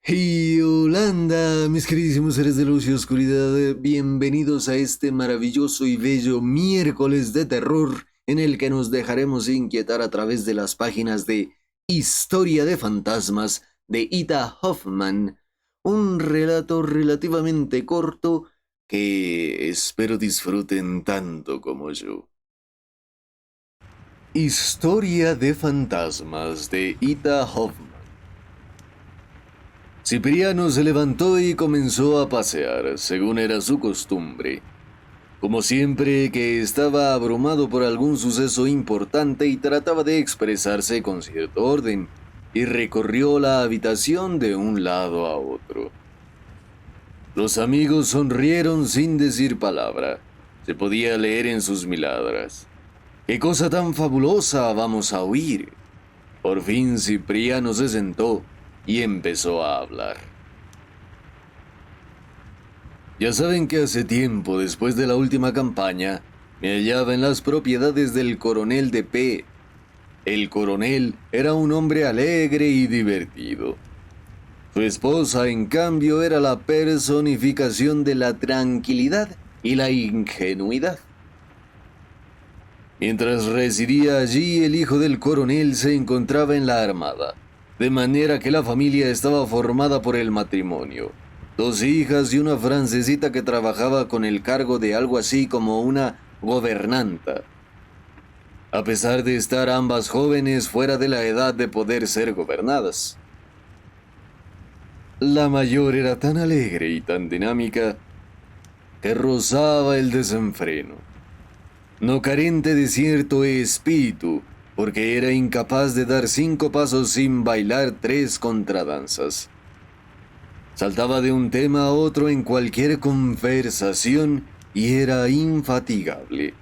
Hey, Holanda, mis queridísimos seres de luz y oscuridad, bienvenidos a este maravilloso y bello miércoles de terror en el que nos dejaremos inquietar a través de las páginas de Historia de Fantasmas de Ida Hoffman, un relato relativamente corto que espero disfruten tanto como yo. Historia de Fantasmas de Ida Hoffman. Cipriano se levantó y comenzó a pasear, según era su costumbre. Como siempre que estaba abrumado por algún suceso importante y trataba de expresarse con cierto orden, y recorrió la habitación de un lado a otro. Los amigos sonrieron sin decir palabra. Se podía leer en sus miradas. ¡Qué cosa tan fabulosa vamos a oír! Por fin Cipriano se sentó y empezó a hablar. Ya saben que hace tiempo, después de la última campaña, me hallaba en las propiedades del coronel de P. El coronel era un hombre alegre y divertido. Su esposa, en cambio, era la personificación de la tranquilidad y la ingenuidad. Mientras residía allí, el hijo del coronel se encontraba en la armada, de manera que la familia estaba formada por el matrimonio. 2 hijas y una francesita que trabajaba con el cargo de algo así como una gobernanta. A pesar de estar ambas jóvenes fuera de la edad de poder ser gobernadas. La mayor era tan alegre y tan dinámica que rozaba el desenfreno. No carente de cierto espíritu, porque era incapaz de dar 5 pasos sin bailar 3 contradanzas. Saltaba de un tema a otro en cualquier conversación y era infatigable.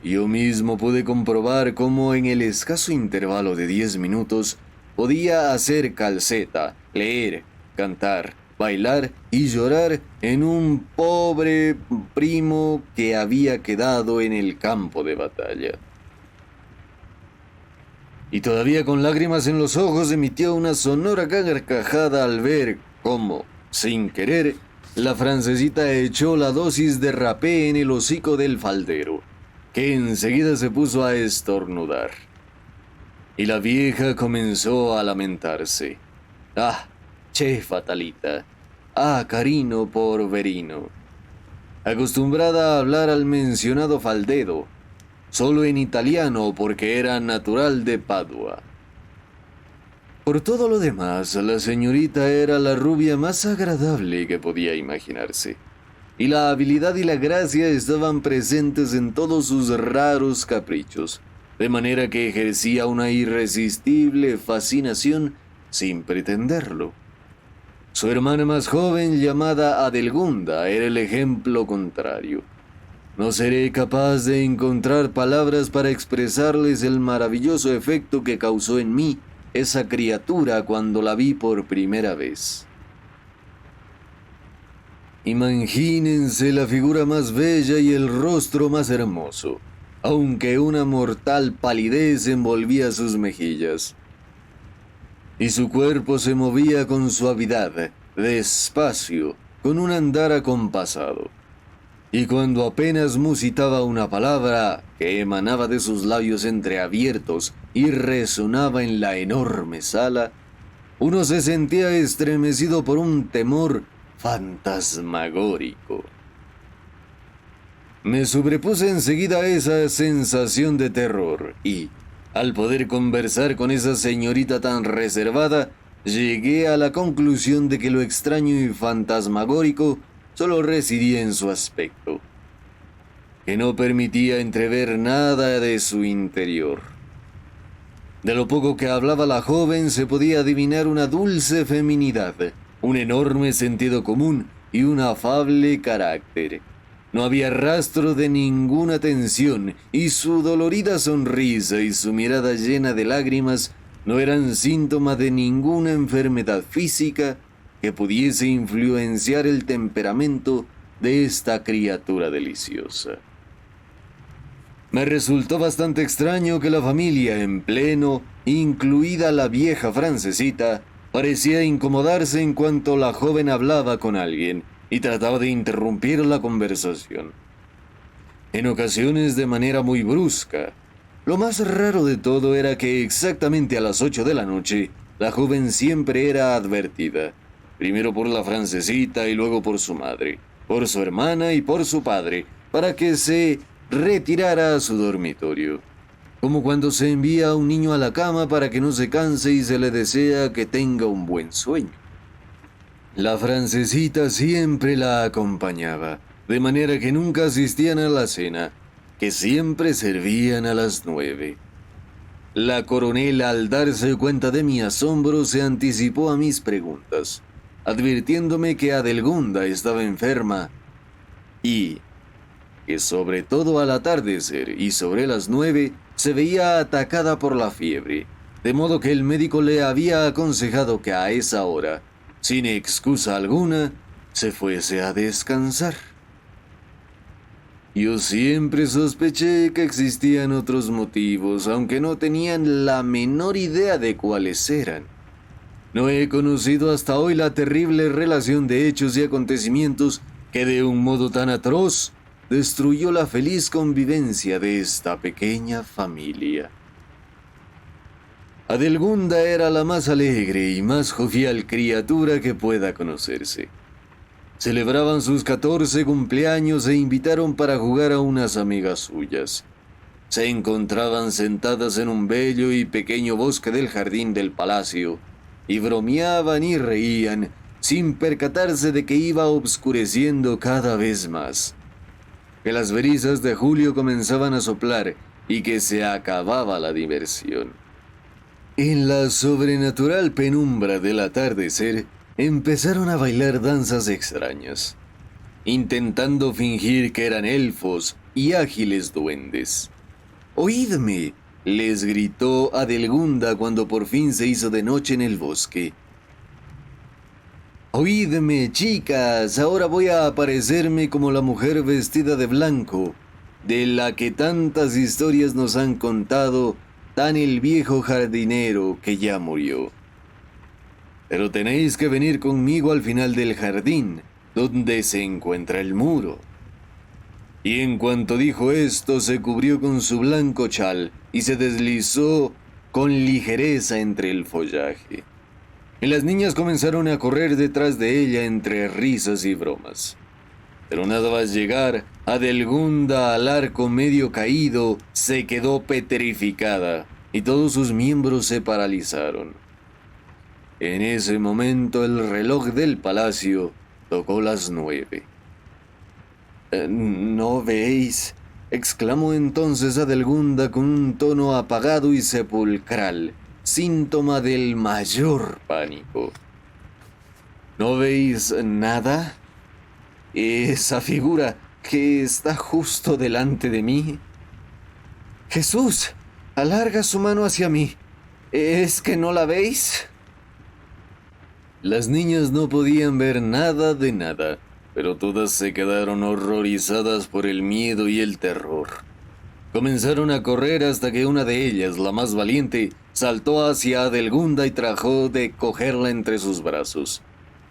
Yo mismo pude comprobar cómo en el escaso intervalo de 10 minutos podía hacer calceta, leer, cantar, bailar y llorar en un pobre primo que había quedado en el campo de batalla. Y todavía con lágrimas en los ojos emitió una sonora carcajada al ver cómo, sin querer, la francesita echó la dosis de rapé en el hocico del faldero, que enseguida se puso a estornudar. Y la vieja comenzó a lamentarse. Ah, che fatalita. Ah, carino por verino. Acostumbrada a hablar al mencionado faldero, solo en italiano porque era natural de Padua. Por todo lo demás, la señorita era la rubia más agradable que podía imaginarse, y la habilidad y la gracia estaban presentes en todos sus raros caprichos, de manera que ejercía una irresistible fascinación sin pretenderlo. Su hermana más joven, llamada Adelgunda, era el ejemplo contrario. No seré capaz de encontrar palabras para expresarles el maravilloso efecto que causó en mí esa criatura cuando la vi por primera vez. Imagínense la figura más bella y el rostro más hermoso, aunque una mortal palidez envolvía sus mejillas. Y su cuerpo se movía con suavidad, despacio, con un andar acompasado. Y cuando apenas musitaba una palabra que emanaba de sus labios entreabiertos y resonaba en la enorme sala, uno se sentía estremecido por un temor fantasmagórico. Me sobrepuse enseguida a esa sensación de terror y, al poder conversar con esa señorita tan reservada, llegué a la conclusión de que lo extraño y fantasmagórico solo residía en su aspecto, que no permitía entrever nada de su interior. De lo poco que hablaba la joven se podía adivinar una dulce feminidad, un enorme sentido común y un afable carácter. No había rastro de ninguna tensión, y su dolorida sonrisa y su mirada llena de lágrimas no eran síntoma de ninguna enfermedad física que pudiese influenciar el temperamento de esta criatura deliciosa. Me resultó bastante extraño que la familia en pleno, incluida la vieja francesita, Parecía incomodarse en cuanto la joven hablaba con alguien y trataba de interrumpir la conversación. En ocasiones de manera muy brusca. Lo más raro de todo era que exactamente a las 8 de la noche, la joven siempre era advertida, primero por la francesita y luego por su madre, por su hermana y por su padre, para que se retirara a su dormitorio. Como cuando se envía a un niño a la cama para que no se canse y se le desea que tenga un buen sueño. La francesita siempre la acompañaba, de manera que nunca asistían a la cena, que siempre servían a las 9. La coronela, al darse cuenta de mi asombro, se anticipó a mis preguntas, advirtiéndome que Adelgunda estaba enferma y que sobre todo al atardecer y sobre las 9 se veía atacada por la fiebre, de modo que el médico le había aconsejado que a esa hora, sin excusa alguna, se fuese a descansar. Yo siempre sospeché que existían otros motivos, aunque no tenían la menor idea de cuáles eran. No he conocido hasta hoy la terrible relación de hechos y acontecimientos que de un modo tan atroz destruyó la feliz convivencia de esta pequeña familia. Adelgunda era la más alegre y más jovial criatura que pueda conocerse. Celebraban sus 14 cumpleaños e invitaron para jugar a unas amigas suyas. Se encontraban sentadas en un bello y pequeño bosque del jardín del palacio, y bromeaban y reían, sin percatarse de que iba obscureciendo cada vez más, que las brisas de julio comenzaban a soplar y que se acababa la diversión. En la sobrenatural penumbra del atardecer, empezaron a bailar danzas extrañas, intentando fingir que eran elfos y ágiles duendes. «¡Oídme!», les gritó Adelgunda cuando por fin se hizo de noche en el bosque. «¡Oídme, chicas! Ahora voy a aparecerme como la mujer vestida de blanco, de la que tantas historias nos han contado, tan el viejo jardinero que ya murió. Pero tenéis que venir conmigo al final del jardín, donde se encuentra el muro». Y en cuanto dijo esto, se cubrió con su blanco chal y se deslizó con ligereza entre el follaje. Y las niñas comenzaron a correr detrás de ella entre risas y bromas. Pero nada más llegar, Adelgunda, al arco medio caído, se quedó petrificada y todos sus miembros se paralizaron. En ese momento el reloj del palacio tocó las 9. «¿No veis?», exclamó entonces Adelgunda con un tono apagado y sepulcral, síntoma del mayor pánico. «¿No veis nada? Esa figura que está justo delante de mí. Jesús, alarga su mano hacia mí. ¿Es que no la veis?». Las niñas no podían ver nada de nada, pero todas se quedaron horrorizadas por el miedo y el terror. Comenzaron a correr hasta que una de ellas, la más valiente, saltó hacia Adelgunda y trató de cogerla entre sus brazos.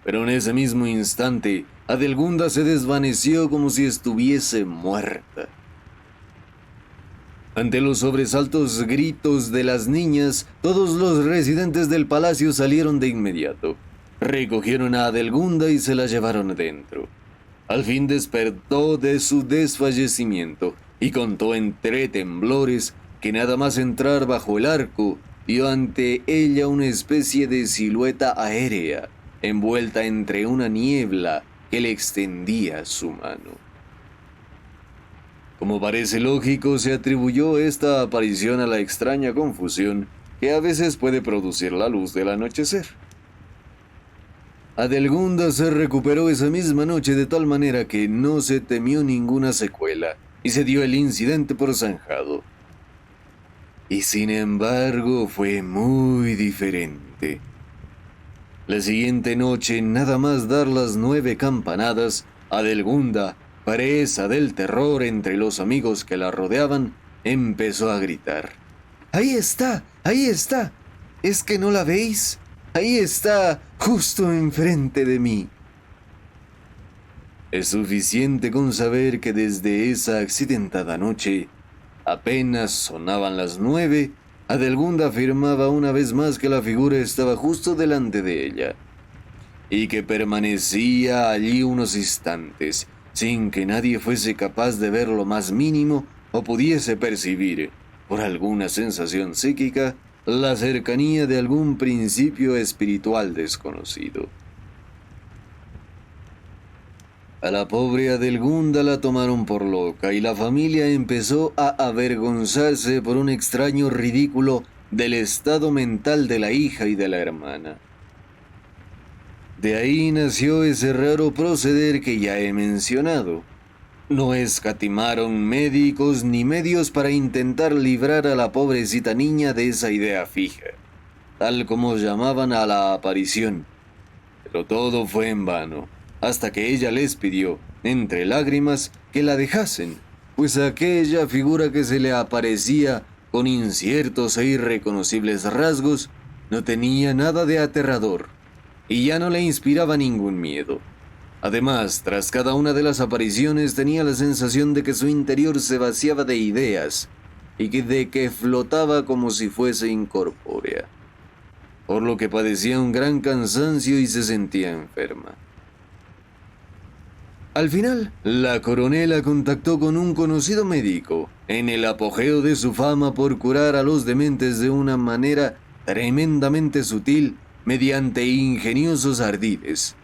Pero en ese mismo instante, Adelgunda se desvaneció como si estuviese muerta. Ante los sobresaltos gritos de las niñas, todos los residentes del palacio salieron de inmediato. Recogieron a Adelgunda y se la llevaron dentro. Al fin despertó de su desfallecimiento y contó entre temblores que nada más entrar bajo el arco, vio ante ella una especie de silueta aérea, envuelta entre una niebla que le extendía su mano. Como parece lógico, se atribuyó esta aparición a la extraña confusión que a veces puede producir la luz del anochecer. Adelgunda se recuperó esa misma noche de tal manera que no se temió ninguna secuela y se dio el incidente por zanjado. Y sin embargo fue muy diferente. La siguiente noche, nada más dar las 9 campanadas, Adelgunda, presa del terror entre los amigos que la rodeaban, empezó a gritar. «¡Ahí está! ¡Ahí está! ¿Es que no la veis? Ahí está, justo enfrente de mí. Es suficiente con saber que desde esa accidentada noche, apenas sonaban las 9, Adelgunda afirmaba una vez más que la figura estaba justo delante de ella, y que permanecía allí unos instantes, sin que nadie fuese capaz de ver lo más mínimo o pudiese percibir, por alguna sensación psíquica, la cercanía de algún principio espiritual desconocido. A la pobre Adelgunda la tomaron por loca y la familia empezó a avergonzarse por un extraño ridículo del estado mental de la hija y de la hermana. De ahí nació ese raro proceder que ya he mencionado. No escatimaron médicos ni medios para intentar librar a la pobrecita niña de esa idea fija, tal como llamaban a la aparición. Pero todo fue en vano, hasta que ella les pidió, entre lágrimas, que la dejasen, pues aquella figura que se le aparecía con inciertos e irreconocibles rasgos no tenía nada de aterrador, y ya no le inspiraba ningún miedo. Además, tras cada una de las apariciones tenía la sensación de que su interior se vaciaba de ideas y de que flotaba como si fuese incorpórea, por lo que padecía un gran cansancio y se sentía enferma. Al final, la coronela contactó con un conocido médico, en el apogeo de su fama por curar a los dementes de una manera tremendamente sutil mediante ingeniosos ardides.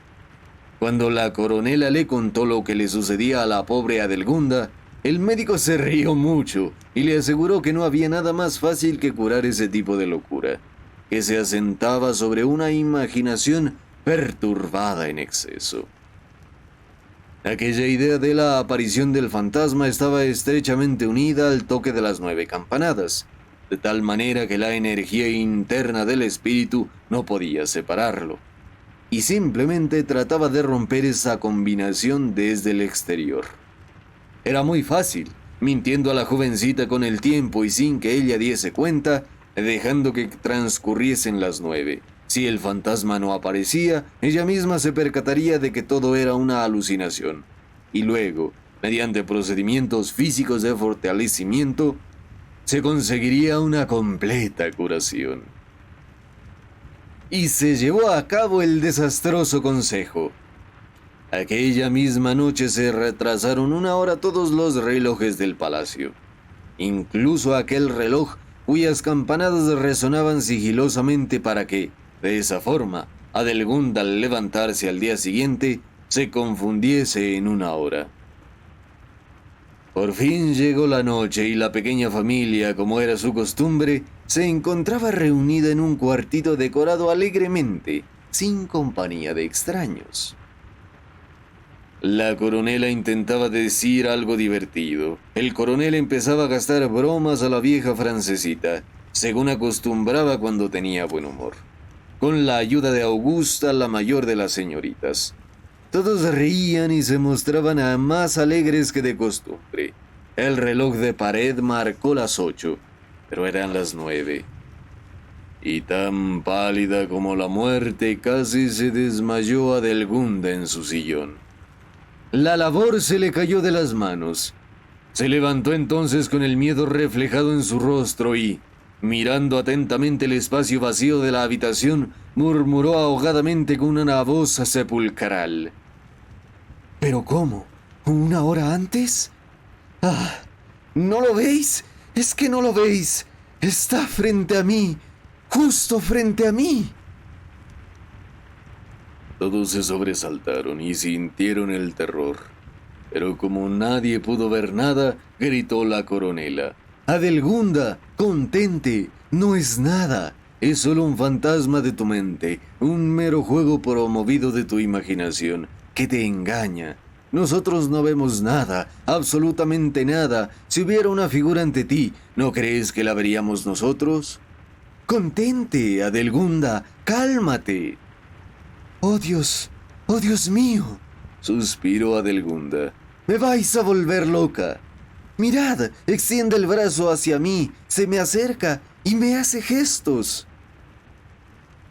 Cuando la coronela le contó lo que le sucedía a la pobre Adelgunda, el médico se rió mucho y le aseguró que no había nada más fácil que curar ese tipo de locura, que se asentaba sobre una imaginación perturbada en exceso. Aquella idea de la aparición del fantasma estaba estrechamente unida al toque de las 9 campanadas, de tal manera que la energía interna del espíritu no podía separarlo, y simplemente trataba de romper esa combinación desde el exterior. Era muy fácil, mintiendo a la jovencita con el tiempo y sin que ella diese cuenta, dejando que transcurriesen las 9. Si el fantasma no aparecía, ella misma se percataría de que todo era una alucinación, y luego, mediante procedimientos físicos de fortalecimiento, se conseguiría una completa curación. Y se llevó a cabo el desastroso consejo. Aquella misma noche se retrasaron 1 hora todos los relojes del palacio, incluso aquel reloj cuyas campanadas resonaban sigilosamente para que, de esa forma, Adelgunda al levantarse al día siguiente se confundiese en 1 hora. Por fin llegó la noche y la pequeña familia, como era su costumbre, se encontraba reunida en un cuartito decorado alegremente, sin compañía de extraños. La coronela intentaba decir algo divertido. El coronel empezaba a gastar bromas a la vieja francesita, según acostumbraba cuando tenía buen humor, con la ayuda de Augusta, la mayor de las señoritas. Todos reían y se mostraban más alegres que de costumbre. El reloj de pared marcó las 8, pero eran las 9. Y tan pálida como la muerte, casi se desmayó Adelgunda en su sillón. La labor se le cayó de las manos. Se levantó entonces con el miedo reflejado en su rostro y, mirando atentamente el espacio vacío de la habitación, murmuró ahogadamente con una voz sepulcral: ¿Pero cómo? ¿1 hora antes? ¡Ah! ¿No lo veis? ¿Es que no lo veis? Está frente a mí, justo frente a mí. Todos se sobresaltaron y sintieron el terror. Pero como nadie pudo ver nada, gritó la coronela: Adelgunda, contente, no es nada. Es solo un fantasma de tu mente, un mero juego promovido de tu imaginación, que te engaña. Nosotros no vemos nada, absolutamente nada. Si hubiera una figura ante ti, ¿no crees que la veríamos nosotros? Contente, Adelgunda, cálmate. Oh Dios mío, suspiró Adelgunda. Me vais a volver loca. Mirad, extiende el brazo hacia mí, se me acerca y me hace gestos.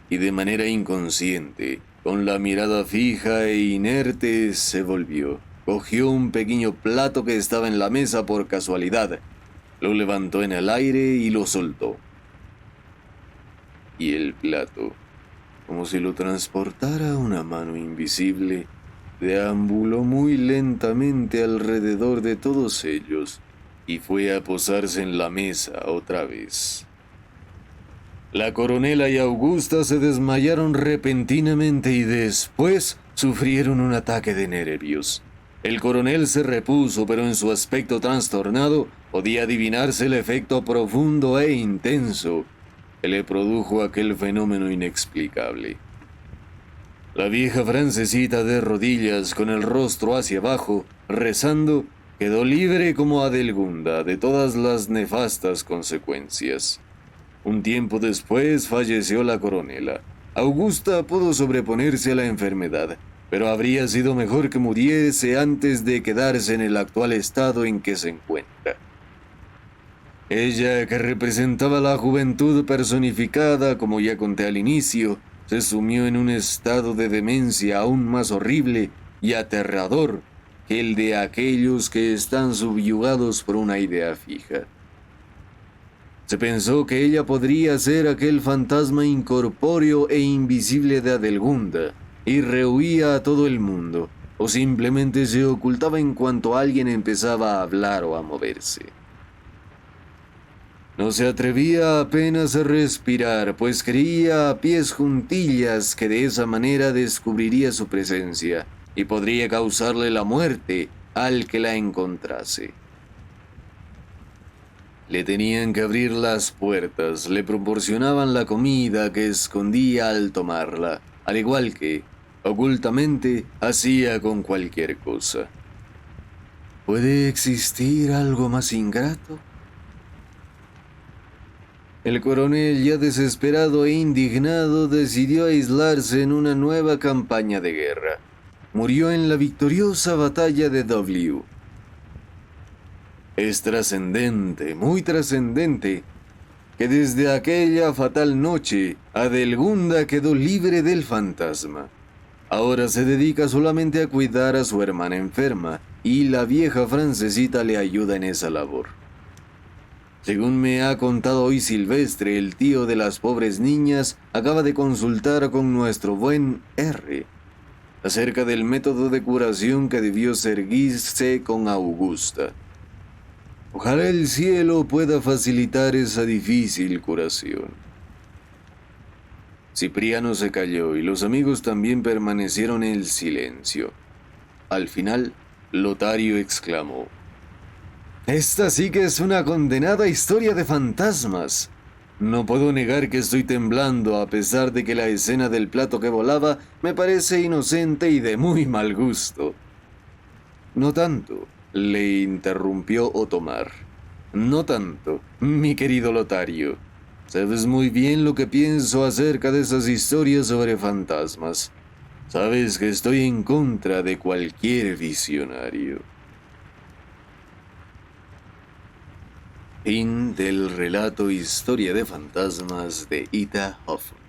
y de manera inconsciente, con la mirada fija e inerte, se volvió. Cogió un pequeño plato que estaba en la mesa por casualidad, lo levantó en el aire y lo soltó. Y el plato, como si lo transportara una mano invisible, deambuló muy lentamente alrededor de todos ellos y fue a posarse en la mesa otra vez. La coronela y Augusta se desmayaron repentinamente y después sufrieron un ataque de nervios. El coronel se repuso, pero en su aspecto trastornado podía adivinarse el efecto profundo e intenso que le produjo aquel fenómeno inexplicable. La vieja francesita de rodillas, con el rostro hacia abajo, rezando, quedó libre como Adelgunda de todas las nefastas consecuencias. Un tiempo después falleció la coronela. Augusta pudo sobreponerse a la enfermedad, pero habría sido mejor que muriese antes de quedarse en el actual estado en que se encuentra. Ella, que representaba la juventud personificada, como ya conté al inicio, se sumió en un estado de demencia aún más horrible y aterrador que el de aquellos que están subyugados por una idea fija. Se pensó que ella podría ser aquel fantasma incorpóreo e invisible de Adelgunda, y rehuía a todo el mundo, o simplemente se ocultaba en cuanto alguien empezaba a hablar o a moverse. No se atrevía apenas a respirar, pues creía a pies juntillas que de esa manera descubriría su presencia y podría causarle la muerte al que la encontrase. Le tenían que abrir las puertas, le proporcionaban la comida que escondía al tomarla, al igual que, ocultamente, hacía con cualquier cosa. ¿Puede existir algo más ingrato? El coronel, ya desesperado e indignado, decidió aislarse en una nueva campaña de guerra. Murió en la victoriosa batalla de W. Es trascendente, muy trascendente, que desde aquella fatal noche Adelgunda quedó libre del fantasma. Ahora se dedica solamente a cuidar a su hermana enferma, y la vieja francesita le ayuda en esa labor. Según me ha contado hoy Silvestre, el tío de las pobres niñas acaba de consultar con nuestro buen R acerca del método de curación que debió seguirse con Augusta. Ojalá el cielo pueda facilitar esa difícil curación. Cipriano se calló y los amigos también permanecieron en silencio. Al final, Lotario exclamó: «Esta sí que es una condenada historia de fantasmas. No puedo negar que estoy temblando a pesar de que la escena del plato que volaba me parece inocente y de muy mal gusto». «No tanto», le interrumpió Otomar. «No tanto, mi querido Lotario. Sabes muy bien lo que pienso acerca de esas historias sobre fantasmas. Sabes que estoy en contra de cualquier visionario». Fin del relato Historia de fantasmas de Ita Hoffmann.